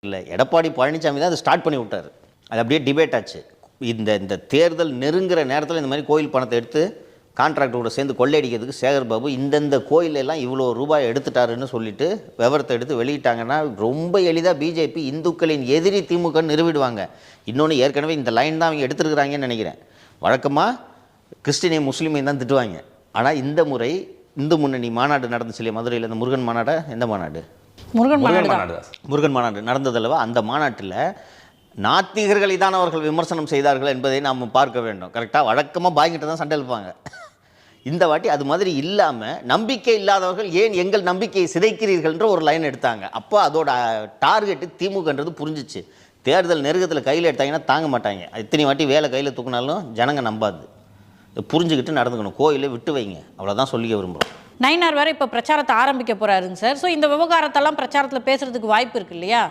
இல்லை, எடப்பாடி பழனிசாமி தான் அதை ஸ்டார்ட் பண்ணி விட்டார். அது அப்படியே டிபேட் ஆச்சு. இந்த தேர்தல் நெருங்குற நேரத்தில் இந்த மாதிரி கோயில் பணத்தை எடுத்து கான்ட்ராக்டரோட சேர்ந்து கொள்ளையடிக்கிறதுக்கு சேகர் பாபு இந்தந்த கோயிலெல்லாம் இவ்வளோ ரூபாய் எடுத்துட்டாருன்னு சொல்லிட்டு விவரத்தை எடுத்து வெளியிட்டாங்கன்னா ரொம்ப எளிதாக பிஜேபி இந்துக்களின் எதிரி திமுக நிறுவிடுவாங்க. இன்னொன்று, ஏற்கனவே இந்த லைன் தான் அவங்க எடுத்துருக்குறாங்கன்னு நினைக்கிறேன். வழக்கமாக கிறிஸ்டினையும் முஸ்லீமையும் தான் திட்டுவாங்க. ஆனால் இந்த முறை இந்து முன்னணி மாநாடு நடந்துச்சு இல்லையா மதுரையில், இந்த முருகன் மாநாடு, எந்த மாநாடு? முருகன் மாநாடு நடந்ததல்லவா? அந்த மாநாட்டில் நாத்திகர்களை தான் அவர்கள் விமர்சனம் செய்தார்கள் என்பதை நாம் பார்க்க வேண்டும். கரெக்டாக வழக்கமாக பாய்கிட்ட தான் சண்டை எழுப்பாங்க. இந்த வாட்டி அது மாதிரி இல்லாமல் நம்பிக்கை இல்லாதவர்கள் ஏன் எங்கள் நம்பிக்கையை சிதைக்கிறீர்கள்ன்ற ஒரு லைன் எடுத்தாங்க. அப்போ அதோட டார்கெட்டு திமுகன்றது புரிஞ்சிச்சு. தேர்தல் நெருக்கத்தில் கையில் எடுத்தாங்கன்னா தாங்க மாட்டாங்க. இத்தனை வாட்டி வேலை கையில் தூக்கினாலும் ஜனங்க நம்பாது. புரிஞ்சுக்கிட்டு நடந்துக்கணும். கோயிலை விட்டு வைங்க, அவ்வளோதான் சொல்லிக்க விரும்புகிறோம். நயினார் வேறு இப்போ பிரச்சாரத்தை ஆரம்பிக்க போகிறாருங்க சார். ஸோ இந்த விவகாரத்தெல்லாம் பிரச்சாரத்தில் பேசுகிறதுக்கு வாய்ப்பு இருக்கு இல்லையா?